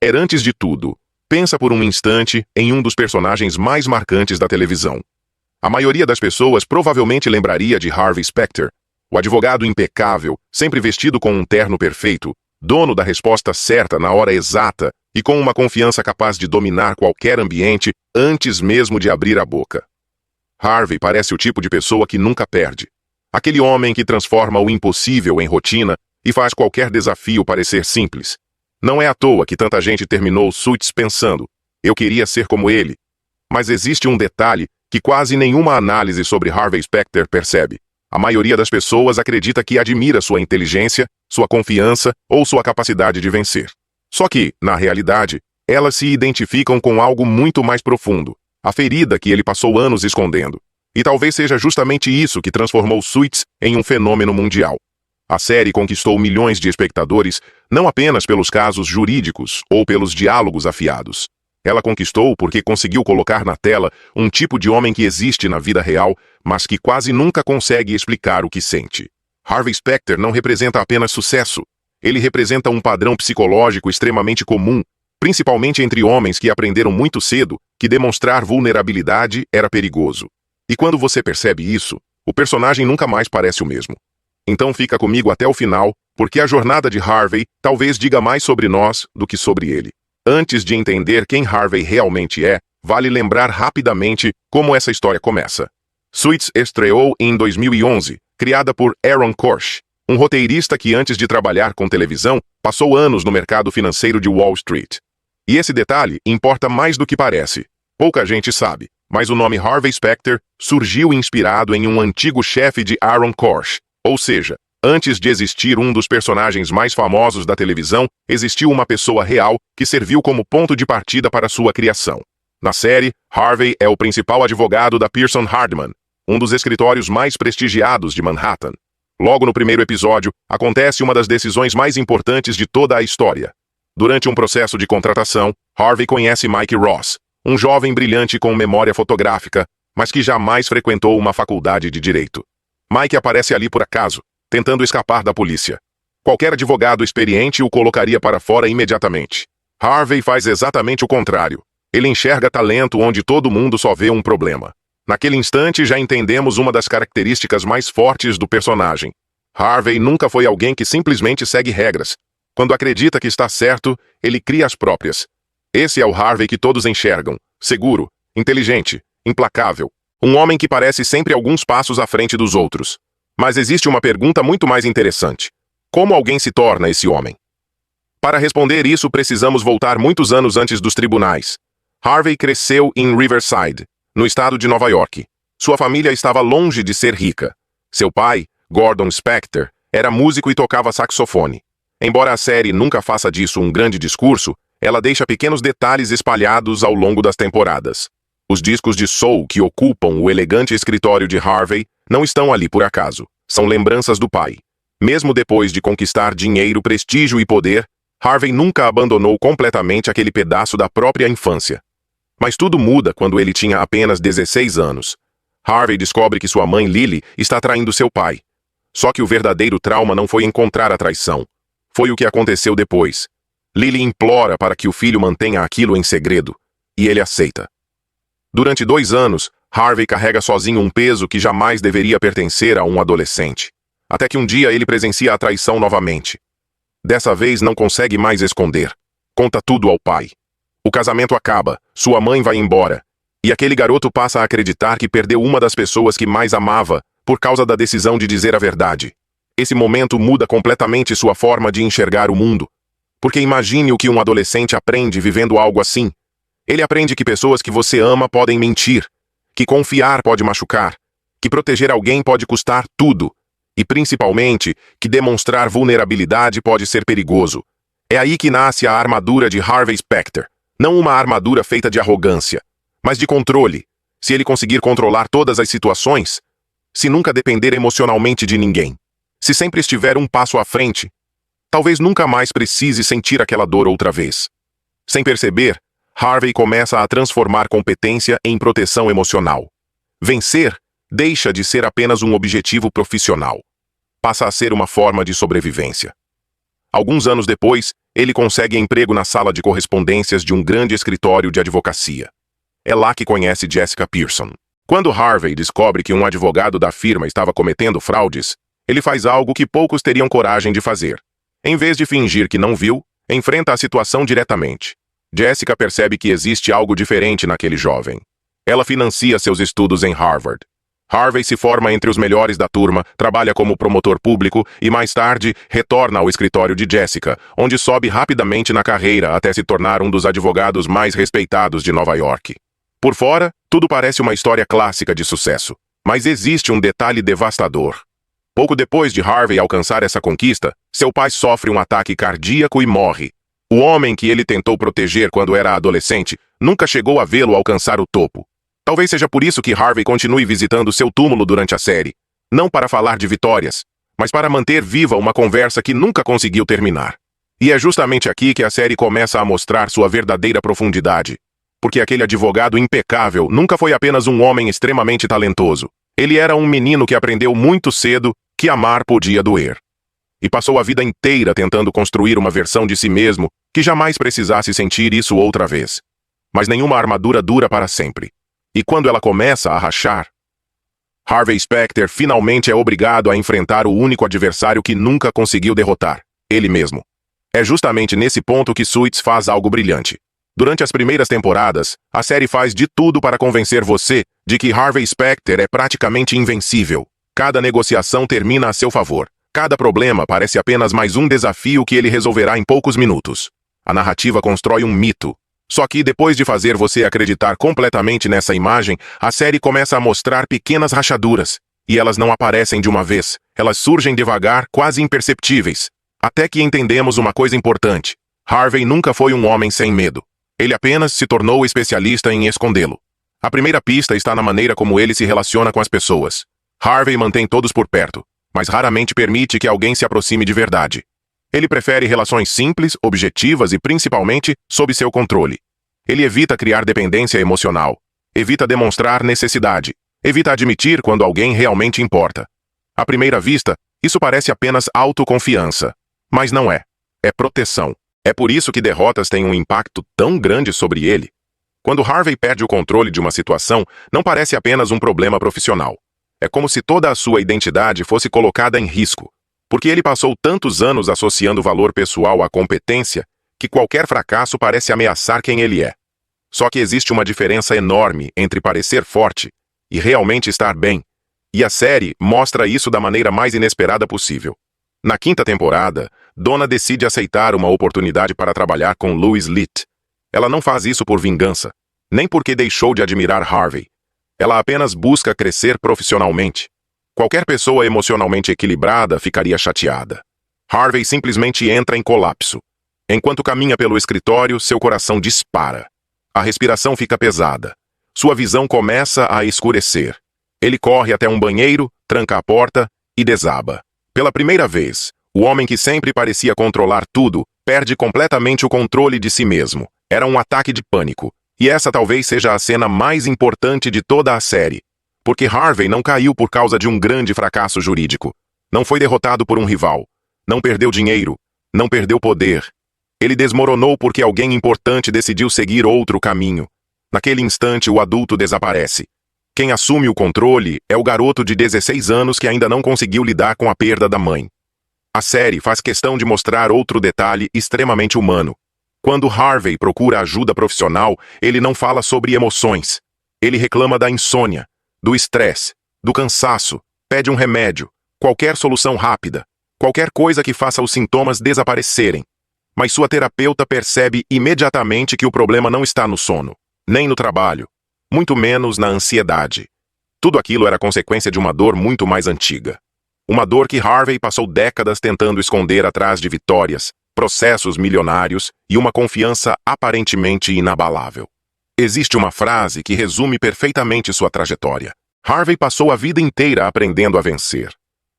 Era antes de tudo. Pensa por um instante em um dos personagens mais marcantes da televisão. A maioria das pessoas provavelmente lembraria de Harvey Specter, o advogado impecável, sempre vestido com um terno perfeito, dono da resposta certa na hora exata e com uma confiança capaz de dominar qualquer ambiente antes mesmo de abrir a boca. Harvey parece o tipo de pessoa que nunca perde. Aquele homem que transforma o impossível em rotina e faz qualquer desafio parecer simples. Não é à toa que tanta gente terminou Suits pensando, eu queria ser como ele. Mas existe um detalhe que quase nenhuma análise sobre Harvey Specter percebe. A maioria das pessoas acredita que admira sua inteligência, sua confiança ou sua capacidade de vencer. Só que, na realidade, elas se identificam com algo muito mais profundo, a ferida que ele passou anos escondendo. E talvez seja justamente isso que transformou Suits em um fenômeno mundial. A série conquistou milhões de espectadores não apenas pelos casos jurídicos ou pelos diálogos afiados. Ela conquistou porque conseguiu colocar na tela um tipo de homem que existe na vida real, mas que quase nunca consegue explicar o que sente. Harvey Specter não representa apenas sucesso. Ele representa um padrão psicológico extremamente comum, principalmente entre homens que aprenderam muito cedo que demonstrar vulnerabilidade era perigoso. E quando você percebe isso, o personagem nunca mais parece o mesmo. Então fica comigo até o final, porque a jornada de Harvey talvez diga mais sobre nós do que sobre ele. Antes de entender quem Harvey realmente é, vale lembrar rapidamente como essa história começa. Suits estreou em 2011, criada por Aaron Korsh, um roteirista que antes de trabalhar com televisão, passou anos no mercado financeiro de Wall Street. E esse detalhe importa mais do que parece. Pouca gente sabe, mas o nome Harvey Specter surgiu inspirado em um antigo chefe de Aaron Korsh. Ou seja, antes de existir um dos personagens mais famosos da televisão, existiu uma pessoa real que serviu como ponto de partida para sua criação. Na série, Harvey é o principal advogado da Pearson Hardman, um dos escritórios mais prestigiados de Manhattan. Logo no primeiro episódio, acontece uma das decisões mais importantes de toda a história. Durante um processo de contratação, Harvey conhece Mike Ross, um jovem brilhante com memória fotográfica, mas que jamais frequentou uma faculdade de direito. Mike aparece ali por acaso, tentando escapar da polícia. Qualquer advogado experiente o colocaria para fora imediatamente. Harvey faz exatamente o contrário. Ele enxerga talento onde todo mundo só vê um problema. Naquele instante já entendemos uma das características mais fortes do personagem. Harvey nunca foi alguém que simplesmente segue regras. Quando acredita que está certo, ele cria as próprias. Esse é o Harvey que todos enxergam. Seguro, inteligente, implacável. Um homem que parece sempre alguns passos à frente dos outros. Mas existe uma pergunta muito mais interessante. Como alguém se torna esse homem? Para responder isso, precisamos voltar muitos anos antes dos tribunais. Harvey cresceu em Riverside, no estado de Nova York. Sua família estava longe de ser rica. Seu pai, Gordon Specter, era músico e tocava saxofone. Embora a série nunca faça disso um grande discurso, ela deixa pequenos detalhes espalhados ao longo das temporadas. Os discos de soul que ocupam o elegante escritório de Harvey não estão ali por acaso. São lembranças do pai. Mesmo depois de conquistar dinheiro, prestígio e poder, Harvey nunca abandonou completamente aquele pedaço da própria infância. Mas tudo muda quando ele tinha apenas 16 anos. Harvey descobre que sua mãe Lily está traindo seu pai. Só que o verdadeiro trauma não foi encontrar a traição. Foi o que aconteceu depois. Lily implora para que o filho mantenha aquilo em segredo, e ele aceita. Durante 2 anos, Harvey carrega sozinho um peso que jamais deveria pertencer a um adolescente. Até que um dia ele presencia a traição novamente. Dessa vez não consegue mais esconder. Conta tudo ao pai. O casamento acaba, sua mãe vai embora, e aquele garoto passa a acreditar que perdeu uma das pessoas que mais amava por causa da decisão de dizer a verdade. Esse momento muda completamente sua forma de enxergar o mundo. Porque imagine o que um adolescente aprende vivendo algo assim. Ele aprende que pessoas que você ama podem mentir, que confiar pode machucar, que proteger alguém pode custar tudo, e principalmente que demonstrar vulnerabilidade pode ser perigoso. É aí que nasce a armadura de Harvey Specter. Não uma armadura feita de arrogância, mas de controle. Se ele conseguir controlar todas as situações, se nunca depender emocionalmente de ninguém, se sempre estiver um passo à frente, talvez nunca mais precise sentir aquela dor outra vez. Sem perceber, Harvey começa a transformar competência em proteção emocional. Vencer deixa de ser apenas um objetivo profissional. Passa a ser uma forma de sobrevivência. Alguns anos depois, Ele consegue emprego na sala de correspondências de um grande escritório de advocacia. É lá que conhece Jessica Pearson. Quando Harvey descobre que um advogado da firma estava cometendo fraudes, ele faz algo que poucos teriam coragem de fazer. Em vez de fingir que não viu, enfrenta a situação diretamente. Jessica percebe que existe algo diferente naquele jovem. Ela financia seus estudos em Harvard. Harvey se forma entre os melhores da turma, trabalha como promotor público e, mais tarde, retorna ao escritório de Jessica, onde sobe rapidamente na carreira até se tornar um dos advogados mais respeitados de Nova York. Por fora, tudo parece uma história clássica de sucesso, mas existe um detalhe devastador. Pouco depois de Harvey alcançar essa conquista, seu pai sofre um ataque cardíaco e morre. O homem que ele tentou proteger quando era adolescente nunca chegou a vê-lo alcançar o topo. Talvez seja por isso que Harvey continue visitando seu túmulo durante a série, não para falar de vitórias, mas para manter viva uma conversa que nunca conseguiu terminar. E é justamente aqui que a série começa a mostrar sua verdadeira profundidade. Porque aquele advogado impecável nunca foi apenas um homem extremamente talentoso. Ele era um menino que aprendeu muito cedo que amar podia doer. E passou a vida inteira tentando construir uma versão de si mesmo que jamais precisasse sentir isso outra vez. Mas nenhuma armadura dura para sempre. E quando ela começa a rachar, Harvey Specter finalmente é obrigado a enfrentar o único adversário que nunca conseguiu derrotar, ele mesmo. É justamente nesse ponto que Suits faz algo brilhante. Durante as primeiras temporadas, a série faz de tudo para convencer você de que Harvey Specter é praticamente invencível. Cada negociação termina a seu favor. Cada problema parece apenas mais um desafio que ele resolverá em poucos minutos. A narrativa constrói um mito. Só que depois de fazer você acreditar completamente nessa imagem, a série começa a mostrar pequenas rachaduras. E elas não aparecem de uma vez. Elas surgem devagar, quase imperceptíveis. Até que entendemos uma coisa importante. Harvey nunca foi um homem sem medo. Ele apenas se tornou especialista em escondê-lo. A primeira pista está na maneira como ele se relaciona com as pessoas. Harvey mantém todos por perto, mas raramente permite que alguém se aproxime de verdade. Ele prefere relações simples, objetivas e principalmente sob seu controle. Ele evita criar dependência emocional, evita demonstrar necessidade, evita admitir quando alguém realmente importa. À primeira vista, isso parece apenas autoconfiança, mas não é. É proteção. É por isso que derrotas têm um impacto tão grande sobre ele. Quando Harvey perde o controle de uma situação, não parece apenas um problema profissional. É como se toda a sua identidade fosse colocada em risco, porque ele passou tantos anos associando valor pessoal à competência que qualquer fracasso parece ameaçar quem ele é. Só que existe uma diferença enorme entre parecer forte e realmente estar bem, e a série mostra isso da maneira mais inesperada possível. Na quinta temporada, Donna decide aceitar uma oportunidade para trabalhar com Louis Litt. Ela não faz isso por vingança, nem porque deixou de admirar Harvey. Ela apenas busca crescer profissionalmente. Qualquer pessoa emocionalmente equilibrada ficaria chateada. Harvey simplesmente entra em colapso. Enquanto caminha pelo escritório, seu coração dispara. A respiração fica pesada. Sua visão começa a escurecer. Ele corre até um banheiro, tranca a porta e desaba. Pela primeira vez, o homem que sempre parecia controlar tudo perde completamente o controle de si mesmo. Era um ataque de pânico. E essa talvez seja a cena mais importante de toda a série. Porque Harvey não caiu por causa de um grande fracasso jurídico. Não foi derrotado por um rival. Não perdeu dinheiro. Não perdeu poder. Ele desmoronou porque alguém importante decidiu seguir outro caminho. Naquele instante, o adulto desaparece. Quem assume o controle é o garoto de 16 anos que ainda não conseguiu lidar com a perda da mãe. A série faz questão de mostrar outro detalhe extremamente humano. Quando Harvey procura ajuda profissional, ele não fala sobre emoções. Ele reclama da insônia, do estresse, do cansaço, pede um remédio, qualquer solução rápida, qualquer coisa que faça os sintomas desaparecerem. Mas sua terapeuta percebe imediatamente que o problema não está no sono, nem no trabalho, muito menos na ansiedade. Tudo aquilo era consequência de uma dor muito mais antiga. Uma dor que Harvey passou décadas tentando esconder atrás de vitórias, processos milionários e uma confiança aparentemente inabalável. Existe uma frase que resume perfeitamente sua trajetória. Harvey passou a vida inteira aprendendo a vencer,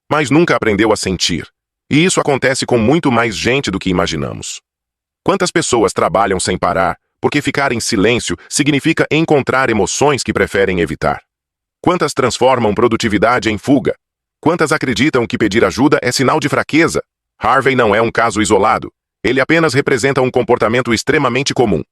mas nunca aprendeu a sentir. E isso acontece com muito mais gente do que imaginamos. Quantas pessoas trabalham sem parar, porque ficar em silêncio significa encontrar emoções que preferem evitar? Quantas transformam produtividade em fuga? Quantas acreditam que pedir ajuda é sinal de fraqueza? Harvey não é um caso isolado. Ele apenas representa um comportamento extremamente comum.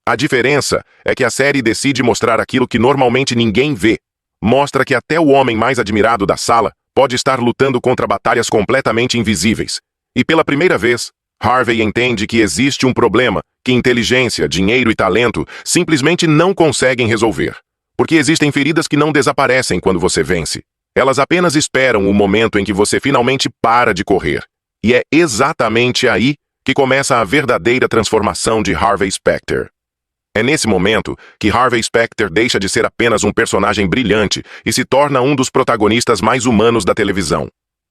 A diferença é que a série decide mostrar aquilo que normalmente ninguém vê. Mostra que até o homem mais admirado da sala pode estar lutando contra batalhas completamente invisíveis. E pela primeira vez, Harvey entende que existe um problema que inteligência, dinheiro e talento simplesmente não conseguem resolver. Porque existem feridas que não desaparecem quando você vence. Elas apenas esperam o momento em que você finalmente para de correr. E é exatamente aí que começa a verdadeira transformação de Harvey Specter. É nesse momento que Harvey Specter deixa de ser apenas um personagem brilhante e se torna um dos protagonistas mais humanos da televisão.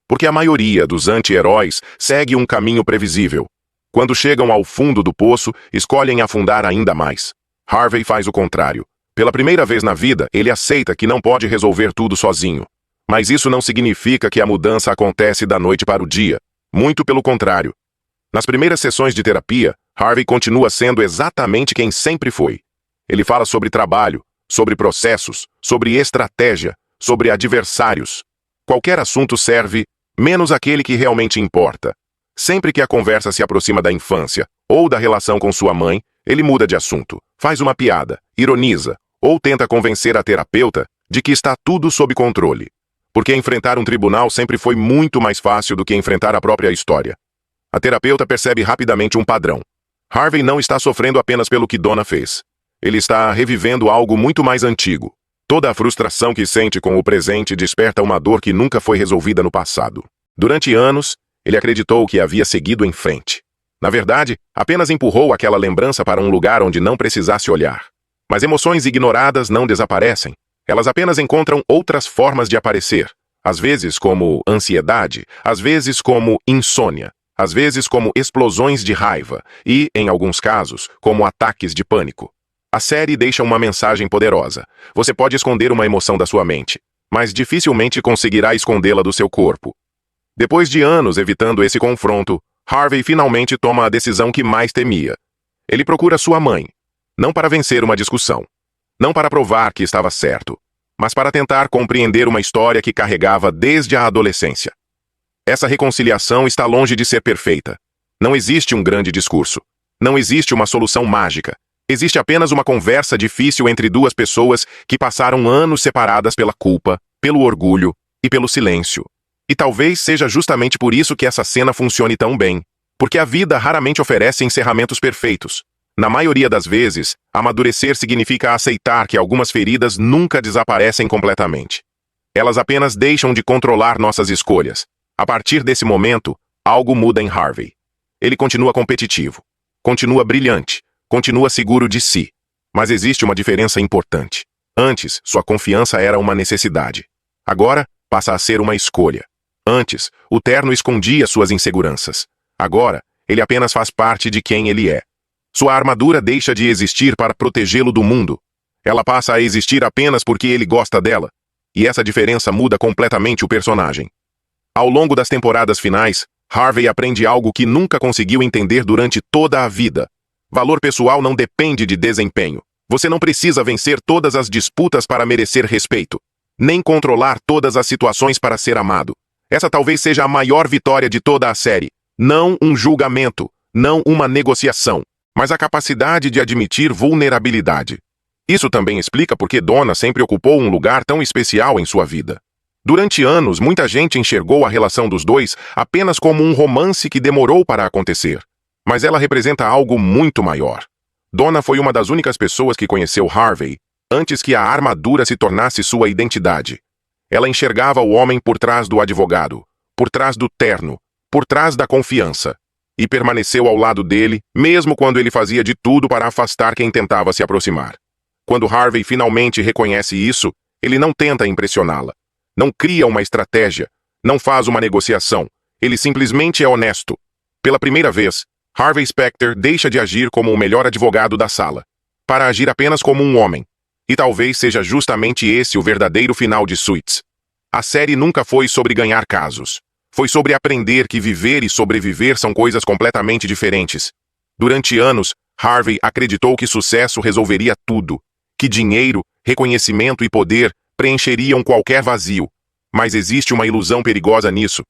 Porque a maioria dos anti-heróis segue um caminho previsível. Quando chegam ao fundo do poço, escolhem afundar ainda mais. Harvey faz o contrário. Pela primeira vez na vida, ele aceita que não pode resolver tudo sozinho. Mas isso não significa que a mudança acontece da noite para o dia. Muito pelo contrário. Nas primeiras sessões de terapia, Harvey continua sendo exatamente quem sempre foi. Ele fala sobre trabalho, sobre processos, sobre estratégia, sobre adversários. Qualquer assunto serve, menos aquele que realmente importa. Sempre que a conversa se aproxima da infância ou da relação com sua mãe, ele muda de assunto, faz uma piada, ironiza ou tenta convencer a terapeuta de que está tudo sob controle. Porque enfrentar um tribunal sempre foi muito mais fácil do que enfrentar a própria história. A terapeuta percebe rapidamente um padrão. Harvey não está sofrendo apenas pelo que Donna fez. Ele está revivendo algo muito mais antigo. Toda a frustração que sente com o presente desperta uma dor que nunca foi resolvida no passado. Durante anos, ele acreditou que havia seguido em frente. Na verdade, apenas empurrou aquela lembrança para um lugar onde não precisasse olhar. Mas emoções ignoradas não desaparecem. Elas apenas encontram outras formas de aparecer. Às vezes como ansiedade, às vezes como insônia. Às vezes como explosões de raiva e, em alguns casos, como ataques de pânico. A série deixa uma mensagem poderosa. Você pode esconder uma emoção da sua mente, mas dificilmente conseguirá escondê-la do seu corpo. Depois de anos evitando esse confronto, Harvey finalmente toma a decisão que mais temia. Ele procura sua mãe, não para vencer uma discussão, não para provar que estava certo, mas para tentar compreender uma história que carregava desde a adolescência. Essa reconciliação está longe de ser perfeita. Não existe um grande discurso. Não existe uma solução mágica. Existe apenas uma conversa difícil entre duas pessoas que passaram anos separadas pela culpa, pelo orgulho e pelo silêncio. E talvez seja justamente por isso que essa cena funcione tão bem. Porque a vida raramente oferece encerramentos perfeitos. Na maioria das vezes, amadurecer significa aceitar que algumas feridas nunca desaparecem completamente. Elas apenas deixam de controlar nossas escolhas. A partir desse momento, algo muda em Harvey. Ele continua competitivo, continua brilhante, continua seguro de si. Mas existe uma diferença importante. Antes, sua confiança era uma necessidade. Agora, passa a ser uma escolha. Antes, o terno escondia suas inseguranças. Agora, ele apenas faz parte de quem ele é. Sua armadura deixa de existir para protegê-lo do mundo. Ela passa a existir apenas porque ele gosta dela. E essa diferença muda completamente o personagem. Ao longo das temporadas finais, Harvey aprende algo que nunca conseguiu entender durante toda a vida. Valor pessoal não depende de desempenho. Você não precisa vencer todas as disputas para merecer respeito, nem controlar todas as situações para ser amado. Essa talvez seja a maior vitória de toda a série. Não um julgamento, não uma negociação, mas a capacidade de admitir vulnerabilidade. Isso também explica por que Donna sempre ocupou um lugar tão especial em sua vida. Durante anos, muita gente enxergou a relação dos dois apenas como um romance que demorou para acontecer. Mas ela representa algo muito maior. Donna foi uma das únicas pessoas que conheceu Harvey antes que a armadura se tornasse sua identidade. Ela enxergava o homem por trás do advogado, por trás do terno, por trás da confiança. E permaneceu ao lado dele, mesmo quando ele fazia de tudo para afastar quem tentava se aproximar. Quando Harvey finalmente reconhece isso, ele não tenta impressioná-la. Não cria uma estratégia, não faz uma negociação, ele simplesmente é honesto. Pela primeira vez, Harvey Specter deixa de agir como o melhor advogado da sala, para agir apenas como um homem. E talvez seja justamente esse o verdadeiro final de Suits. A série nunca foi sobre ganhar casos. Foi sobre aprender que viver e sobreviver são coisas completamente diferentes. Durante anos, Harvey acreditou que sucesso resolveria tudo, que dinheiro, reconhecimento e poder preencheriam qualquer vazio. Mas existe uma ilusão perigosa nisso.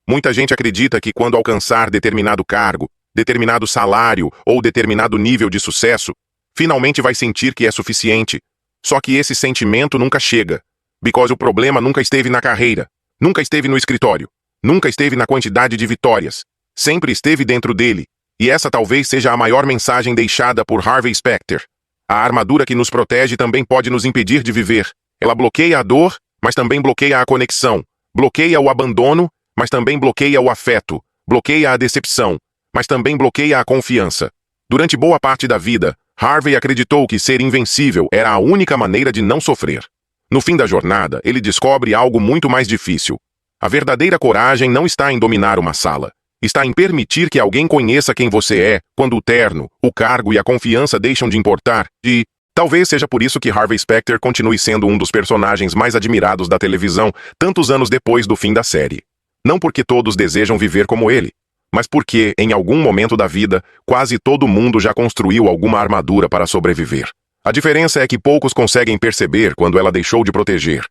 Muita gente acredita que quando alcançar determinado cargo, determinado salário ou determinado nível de sucesso, finalmente vai sentir que é suficiente. Só que esse sentimento nunca chega, because o problema nunca esteve na carreira, nunca esteve no escritório, nunca esteve na quantidade de vitórias, sempre esteve dentro dele. E essa talvez seja a maior mensagem deixada por Harvey Specter. A armadura que nos protege também pode nos impedir de viver. Ela bloqueia a dor, mas também bloqueia a conexão. Bloqueia o abandono, mas também bloqueia o afeto. Bloqueia a decepção, mas também bloqueia a confiança. Durante boa parte da vida, Harvey acreditou que ser invencível era a única maneira de não sofrer. No fim da jornada, ele descobre algo muito mais difícil. A verdadeira coragem não está em dominar uma sala. Está em permitir que alguém conheça quem você é, quando o terno, o cargo e a confiança deixam de importar. E talvez seja por isso que Harvey Specter continue sendo um dos personagens mais admirados da televisão, tantos anos depois do fim da série. Não porque todos desejam viver como ele, mas porque, em algum momento da vida, quase todo mundo já construiu alguma armadura para sobreviver. A diferença é que poucos conseguem perceber quando ela deixou de proteger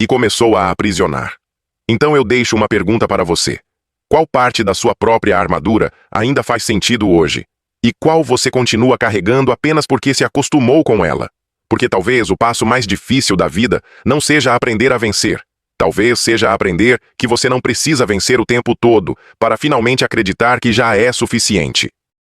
e começou a aprisionar. Então eu deixo uma pergunta para você. Qual parte da sua própria armadura ainda faz sentido hoje? E qual você continua carregando apenas porque se acostumou com ela? Porque talvez o passo mais difícil da vida não seja aprender a vencer. Talvez seja aprender que você não precisa vencer o tempo todo para finalmente acreditar que já é suficiente.